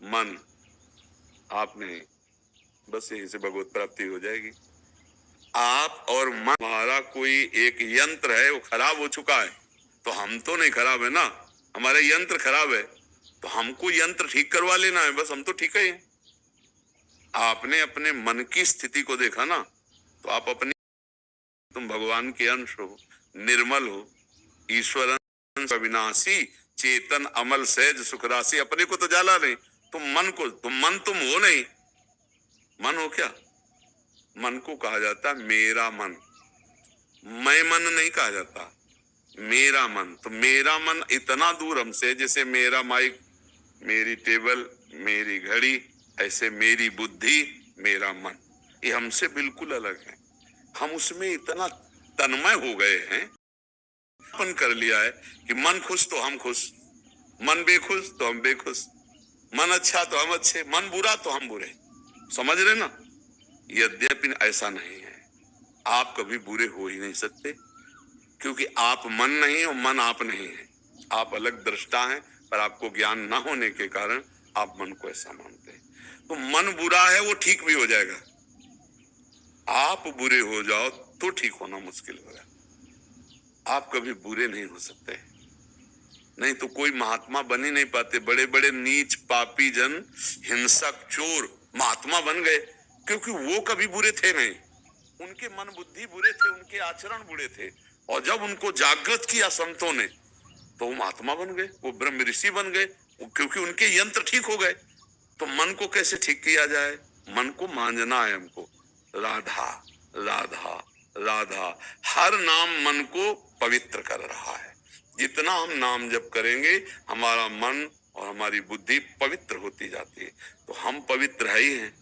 मन, आप नहीं, बस यहीं से भगवत प्राप्ति हो जाएगी। आप और मन, हमारा कोई एक यंत्र है वो खराब हो चुका है, तो हम तो नहीं खराब है ना, हमारा यंत्र खराब है, तो हमको यंत्र ठीक करवा लेना है, बस हम तो ठीक है। आपने अपने मन की स्थिति को देखा ना, तो आप अपनी, तुम भगवान के अंश हो, निर्मल हो, ईश्वर अंश, अविनाशी, चेतन, अमल, सहज, सुख राशि, अपने को तो जाला नहीं, तुम मन को, तुम मन तुम हो नहीं, मन हो क्या? मन को कहा जाता है मेरा मन, मैं मन नहीं कहा जाता, मेरा मन। तो मेरा मन इतना दूर हमसे, जैसे मेरा माइक, मेरी टेबल, मेरी घड़ी, ऐसे मेरी बुद्धि, मेरा मन, ये हमसे बिल्कुल अलग है। हम उसमें इतना तन्मय हो गए हैं, अपन कर लिया है कि मन खुश तो हम खुश, मन बेखुश तो हम बेखुश, मन अच्छा तो हम अच्छे, मन बुरा तो हम बुरे। समझ रहे ना? यद्यपि ऐसा नहीं है, आप कभी बुरे हो ही नहीं सकते, क्योंकि आप मन नहीं हो, मन आप नहीं है। आप अलग दृष्टा हैं, पर आपको ज्ञान ना होने के कारण आप मन को ऐसा मानते हैं। तो मन बुरा है, वो ठीक भी हो जाएगा। आप बुरे हो जाओ तो ठीक होना मुश्किल होगा। आप कभी बुरे नहीं हो सकते, नहीं तो कोई महात्मा बन ही नहीं पाते। बड़े बड़े नीच पापी जन, हिंसक, चोर महात्मा बन गए, क्योंकि वो कभी बुरे थे नहीं, उनके मन बुद्धि बुरे थे, उनके आचरण बुरे थे, और जब उनको जागृत किया संतों ने, तो वो महात्मा बन गए, वो ब्रह्म ऋषि बन गए, क्योंकि उनके यंत्र ठीक हो गए। तो मन को कैसे ठीक किया जाए? मन को मांझना है हमको, राधा राधा राधा। हर नाम मन को पवित्र कर रहा है। जितना हम नाम जप करेंगे, हमारा मन और हमारी बुद्धि पवित्र होती जाती है। तो हम पवित्र है ही हैं।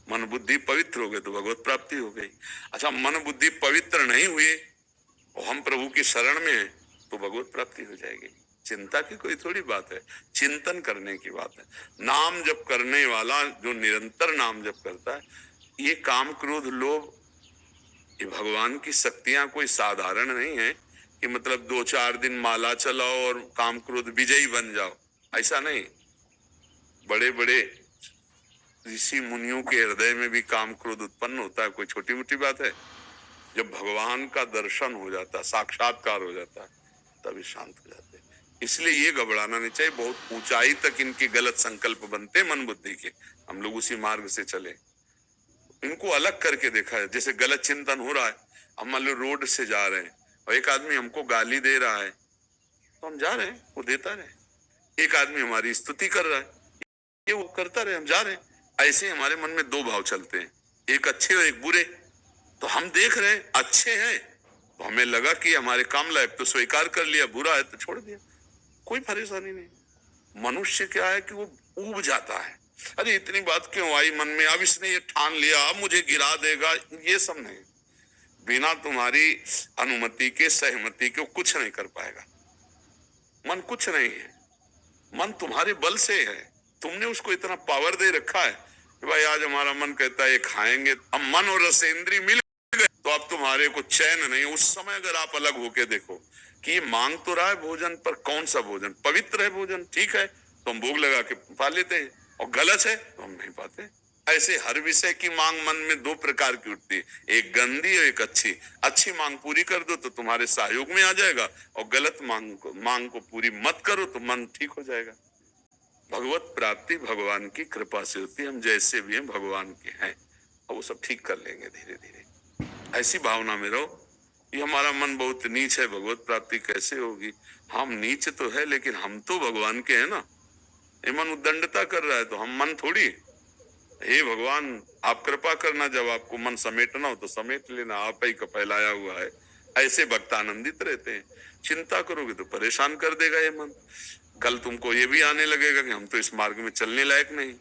मन बुद्धि पवित्र हो गए तो भगवत प्राप्ति हो गई। अच्छा, मन बुद्धि पवित्र नहीं हुए और हम प्रभु की शरण में हैं, तो भगवत प्राप्ति हो जाएगी। चिंता की कोई थोड़ी बात है, चिंतन करने की बात है। नाम जप करने वाला जो निरंतर नाम जप करता है, ये काम क्रोध लोभ, ये भगवान की शक्तियां कोई साधारण नहीं है कि मतलब 2-4 दिन माला चलाओ और काम क्रोध विजयी बन जाओ, ऐसा नहीं। बड़े बड़े ऋषि मुनियों के हृदय में भी काम क्रोध उत्पन्न होता है, कोई छोटी मोटी बात है? जब भगवान का दर्शन हो जाता है, साक्षात्कार हो जाता है, तभी शांत हो जाते हैं। इसलिए ये घबराना नहीं चाहिए। बहुत ऊंचाई तक इनके गलत संकल्प बनते मन बुद्धि के, हम लोग उसी मार्ग से चले। इनको अलग करके देखा है। जैसे गलत चिंतन हो रहा है, हम मान लो रोड से जा रहे हैं और एक आदमी हमको गाली दे रहा है, तो हम जा रहे हैं, वो देता रहे। एक आदमी हमारी स्तुति कर रहा है, ये वो करता रहे, हम जा रहे हैं। ऐसे हमारे मन में दो भाव चलते हैं, एक अच्छे और एक बुरे। तो हम देख रहे हैं अच्छे हैं तो हमें लगा कि हमारे काम लायक, तो स्वीकार कर लिया, बुरा है तो छोड़ दिया, कोई परेशानी नहीं। मनुष्य क्या है कि वो ऊब जाता है, अरे इतनी बात क्यों आई मन में, अब इसने ये ठान लिया, अब मुझे गिरा देगा, ये सब नहीं। बिना तुम्हारी अनुमति के, सहमति के कुछ नहीं कर पाएगा। मन कुछ नहीं है, मन तुम्हारे बल से है। तुमने उसको इतना पावर दे रखा है कि भाई आज हमारा मन कहता है ये खाएंगे, अब मन और रसेंद्री मिल गए तो अब तुम्हारे को चैन नहीं। उस समय अगर आप अलग होके देखो कि ये मांग तो रहा है भोजन, पर कौन सा भोजन? पवित्र है भोजन, ठीक है तो हम भोग लगा के पा लेते हैं, और गलत है तो हम नहीं पाते। ऐसे हर विषय की मांग मन में दो प्रकार की उठती है, एक गंदी और एक अच्छी। अच्छी मांग पूरी कर दो तो तुम्हारे सहयोग में आ जाएगा, और गलत मांग को पूरी मत करो तो मन ठीक हो जाएगा। भगवत प्राप्ति भगवान की कृपा से होती है। हम जैसे भी हैं भगवान के हैं, और वो सब ठीक कर लेंगे धीरे धीरे। ऐसी भावना में रहो। ये हमारा मन बहुत नीच है, भगवत प्राप्ति कैसे होगी? हम नीच तो है लेकिन हम तो भगवान के हैं ना। ये मन उद्दंडता कर रहा है तो हम मन थोड़ी। हे भगवान, आप कृपा करना, जब आपको मन समेटना हो तो समेट लेना, आप ही का फैलाया हुआ है। ऐसे भक्त आनंदित रहते हैं। चिंता करोगे तो परेशान कर देगा ये मन। कल तुमको ये भी आने लगेगा कि हम तो इस मार्ग में चलने लायक नहीं।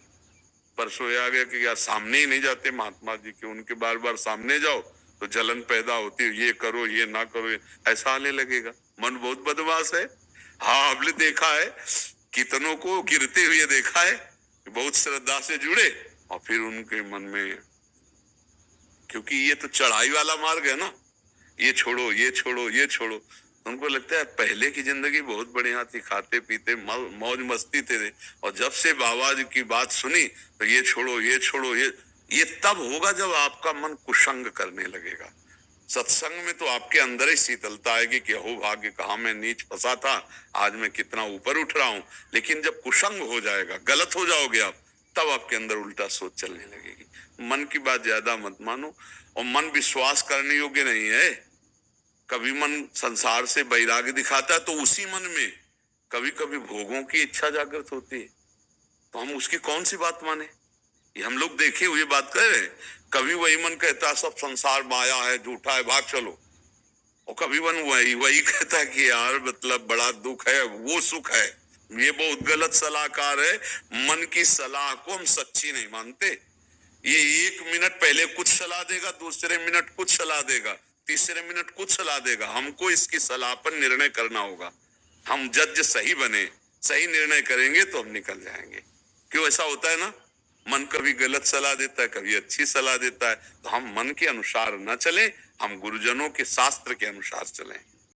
परसों ये आ गया कि यार सामने ही नहीं जाते महात्मा जी के, उनके बार बार सामने जाओ तो जलन पैदा होती है, ये करो ये ना करो, ऐसा आने लगेगा। मन बहुत बदमाश है। हाँ, आपने देखा है कितनों को गिरते हुए देखा है, बहुत श्रद्धा से जुड़े और फिर उनके मन में, क्योंकि ये तो चढ़ाई वाला मार्ग है ना, ये छोड़ो ये छोड़ो ये छोड़ो, उनको लगता है पहले की जिंदगी बहुत बढ़िया थी, खाते पीते मौज मस्ती थे, और जब से बाबा जी की बात सुनी तो ये छोड़ो ये छोड़ो ये तब होगा जब आपका मन कुसंग करने लगेगा। सत्संग में तो आपके अंदर ही शीतलता आएगी कि अहो भाग्य, कहा मैं नीच फंसा था, आज मैं कितना ऊपर उठ रहा हूं। लेकिन जब कुसंग हो जाएगा, गलत हो जाओगे आप, तब आपके अंदर उल्टा सोच चलने लगेगी। मन की बात ज्यादा मत मानो, और मन विश्वास करने योग्य नहीं है। कभी मन संसार से वैराग्य दिखाता है तो उसी मन में कभी कभी भोगों की इच्छा जागृत होती है, तो हम उसकी कौन सी बात माने। ये हम लोग देखे हुए बात कर रहे हैं। कभी वही मन कहता है सब संसार माया है, झूठा है, भाग चलो, और कभी मन वही वही कहता है कि यार मतलब बड़ा दुख है, वो सुख है। ये बहुत गलत सलाहकार है। मन की सलाह को हम सच्ची नहीं मानते। ये 1 मिनट पहले कुछ सलाह देगा, दूसरे मिनट कुछ सलाह देगा, तीसरे मिनट कुछ सलाह देगा। हमको इसकी सलाह पर निर्णय करना होगा। हम जज सही बने, सही निर्णय करेंगे तो हम निकल जाएंगे। क्यों ऐसा होता है ना, मन कभी गलत सलाह देता है, कभी अच्छी सलाह देता है। तो हम मन के अनुसार न चलें, हम गुरुजनों के शास्त्र के अनुसार चलें।